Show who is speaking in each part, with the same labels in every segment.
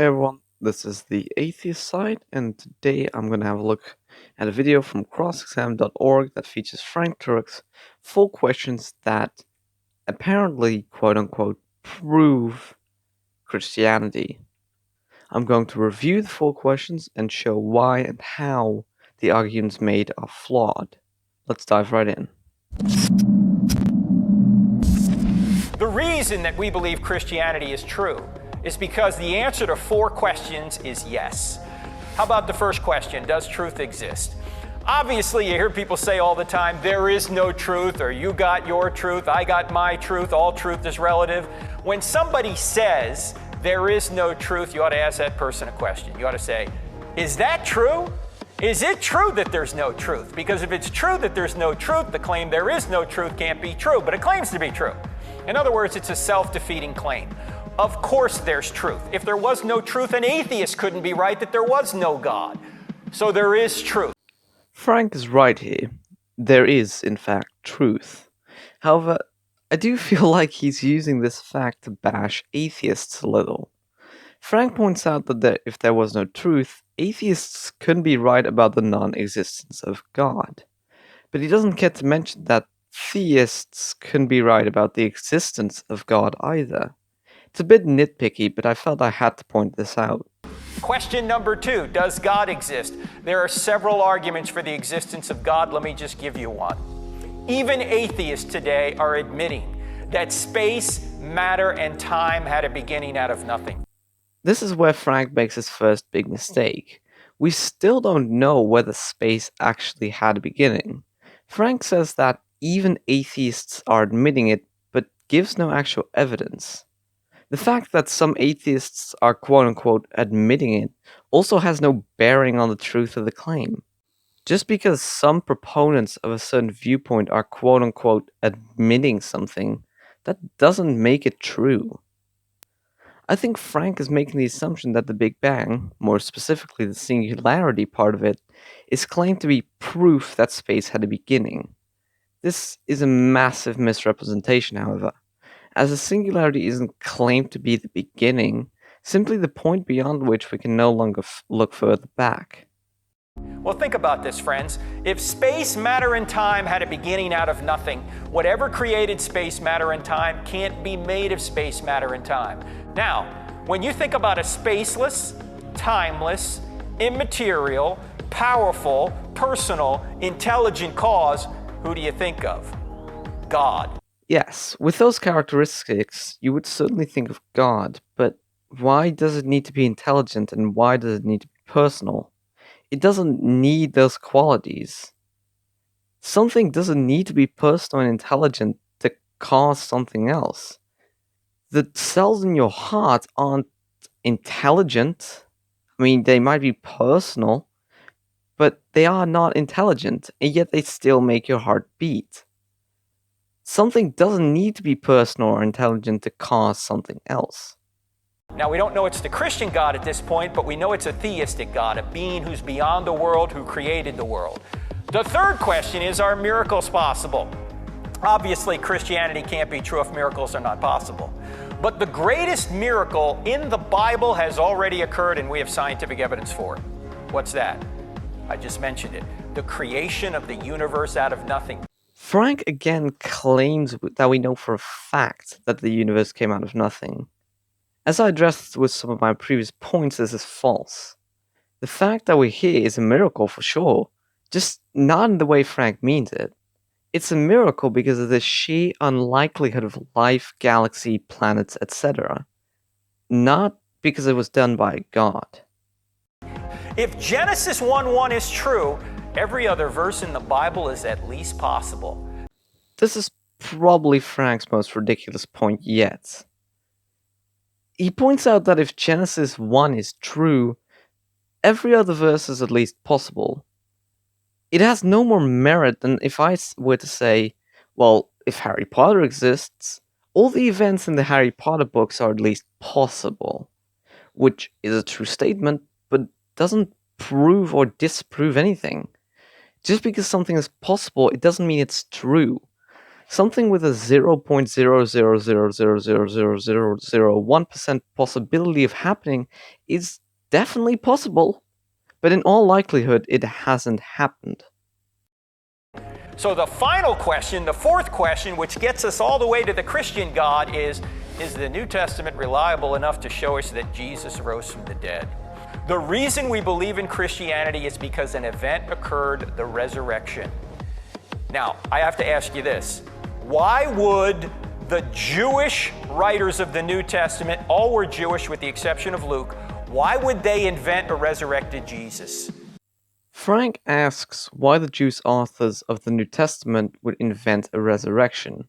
Speaker 1: Hey everyone, this is the Atheist side, and today I'm going to have a look at a video from crossexam.org that features Frank Turek's 4 questions that apparently, quote unquote, prove Christianity. I'm going to review the 4 questions and show why and how the arguments made are flawed. Let's dive right in.
Speaker 2: The reason that we believe Christianity is true is because the answer to 4 questions is yes. How about the first question? Does truth exist? Obviously, you hear people say all the time, there is no truth, or you got your truth, I got my truth, all truth is relative. When somebody says there is no truth, you ought to ask that person a question. You ought to say, is that true? Is it true that there's no truth? Because if it's true that there's no truth, the claim there is no truth can't be true, but it claims to be true. In other words, it's a self-defeating claim. Of course there's truth. If there was no truth, an atheist couldn't be right that there was no God. So there is truth.
Speaker 1: Frank is right here. There is, in fact, truth. However, I do feel like he's using this fact to bash atheists a little. Frank points out that if there was no truth, atheists couldn't be right about the non-existence of God. But he doesn't get to mention that theists couldn't be right about the existence of God either. It's a bit nitpicky, but I felt I had to point this out.
Speaker 2: Question number 2, does God exist? There are several arguments for the existence of God. Let me just give you one. Even atheists today are admitting that space, matter, and time had a beginning out of nothing.
Speaker 1: This is where Frank makes his first big mistake. We still don't know whether space actually had a beginning. Frank says that even atheists are admitting it, but gives no actual evidence. The fact that some atheists are quote-unquote admitting it also has no bearing on the truth of the claim. Just because some proponents of a certain viewpoint are quote-unquote admitting something, that doesn't make it true. I think Frank is making the assumption that the Big Bang, more specifically the singularity part of it, is claimed to be proof that space had a beginning. This is a massive misrepresentation, however, as the singularity isn't claimed to be the beginning, simply the point beyond which we can no longer look further back.
Speaker 2: Well, think about this, friends. If space, matter, and time had a beginning out of nothing, whatever created space, matter, and time can't be made of space, matter, and time. Now, when you think about a spaceless, timeless, immaterial, powerful, personal, intelligent cause, who do you think of? God.
Speaker 1: Yes, with those characteristics, you would certainly think of God, but why does it need to be intelligent and why does it need to be personal? It doesn't need those qualities. Something doesn't need to be personal and intelligent to cause something else. The cells in your heart aren't intelligent. I mean, they might be personal, but they are not intelligent, and yet they still make your heart beat. Something doesn't need to be personal or intelligent to cause something else.
Speaker 2: Now, we don't know it's the Christian God at this point, but we know it's a theistic God, a being who's beyond the world, who created the world. The third question is, are miracles possible? Obviously, Christianity can't be true if miracles are not possible. But the greatest miracle in the Bible has already occurred, and we have scientific evidence for it. What's that? I just mentioned it. The creation of the universe out of nothing.
Speaker 1: Frank again claims that we know for a fact that the universe came out of nothing. As I addressed with some of my previous points, this is false. The fact that we're here is a miracle for sure, just not in the way Frank means it. It's a miracle because of the sheer unlikelihood of life, galaxy, planets, etc. Not because it was done by God.
Speaker 2: If Genesis 1:1 is true, every other verse in the Bible is at least possible.
Speaker 1: This is probably Frank's most ridiculous point yet. He points out that if Genesis 1 is true, every other verse is at least possible. It has no more merit than if I were to say, well, if Harry Potter exists, all the events in the Harry Potter books are at least possible, which is a true statement, but doesn't prove or disprove anything. Just because something is possible, it doesn't mean it's true. Something with a 0.000000001% possibility of happening is definitely possible, but in all likelihood, it hasn't happened.
Speaker 2: So the final question, the fourth question, which gets us all the way to the Christian God is the New Testament reliable enough to show us that Jesus rose from the dead? The reason we believe in Christianity is because an event occurred, the resurrection. Now, I have to ask you this. Why would the Jewish writers of the New Testament, all were Jewish with the exception of Luke, why would they invent a resurrected Jesus?
Speaker 1: Frank asks why the Jewish authors of the New Testament would invent a resurrection,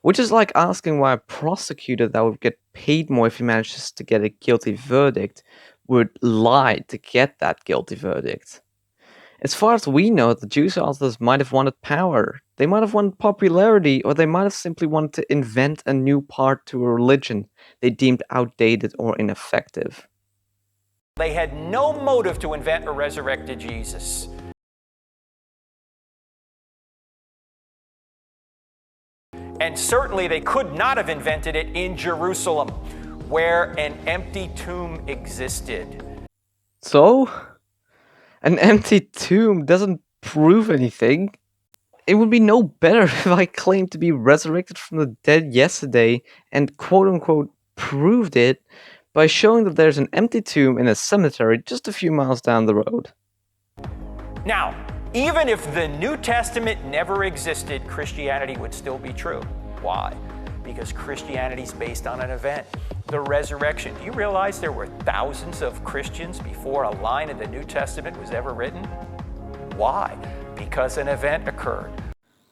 Speaker 1: which is like asking why a prosecutor that would get paid more if he manages to get a guilty verdict would lie to get that guilty verdict. As far as we know, the Jewish authors might have wanted power, they might have wanted popularity, or they might have simply wanted to invent a new part to a religion they deemed outdated or ineffective.
Speaker 2: They had no motive to invent a resurrected Jesus. And certainly they could not have invented it in Jerusalem, where an empty tomb existed.
Speaker 1: So, an empty tomb doesn't prove anything. It would be no better if I claimed to be resurrected from the dead yesterday and quote-unquote proved it by showing that there's an empty tomb in a cemetery just a few miles down the road.
Speaker 2: Now, even if the New Testament never existed, Christianity would still be true. Why? Because Christianity is based on an event, the resurrection. Do you realize there were thousands of Christians before a line in the New Testament was ever written? Why? Because an event occurred.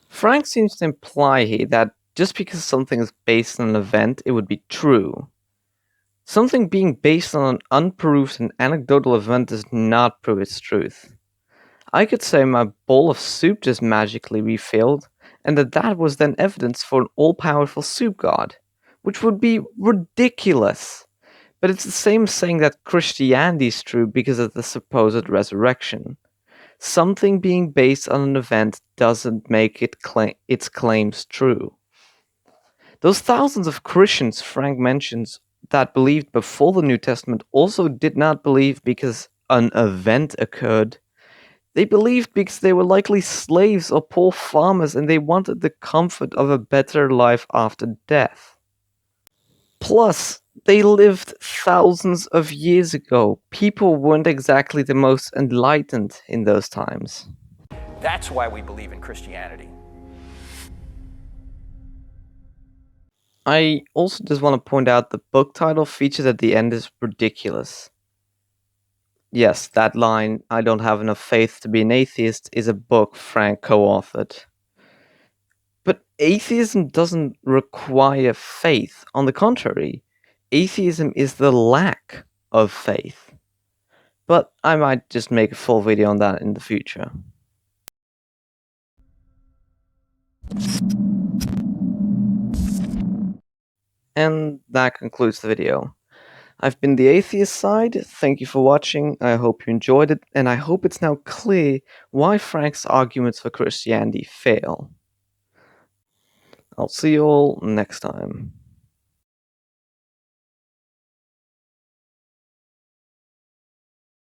Speaker 1: Frank seems to imply here that just because something is based on an event, it would be true. Something being based on an unproved and anecdotal event does not prove its truth. I could say my bowl of soup just magically refilled, and that was then evidence for an all-powerful soup god, which would be ridiculous. But it's the same as saying that Christianity is true because of the supposed resurrection. Something being based on an event doesn't make its claims true. Those thousands of Christians Frank mentions that believed before the New Testament also did not believe because an event occurred. They believed because they were likely slaves or poor farmers and they wanted the comfort of a better life after death. Plus, they lived thousands of years ago. People weren't exactly the most enlightened in those times.
Speaker 2: That's why we believe in Christianity.
Speaker 1: I also just want to point out the book title featured at the end is ridiculous. Yes, that line, "I don't have enough faith to be an atheist," is a book Frank co-authored. But atheism doesn't require faith. On the contrary, atheism is the lack of faith. But I might just make a full video on that in the future. And that concludes the video. I've been the Atheist Side, thank you for watching, I hope you enjoyed it, and I hope it's now clear why Frank's arguments for Christianity fail. I'll see you all next time.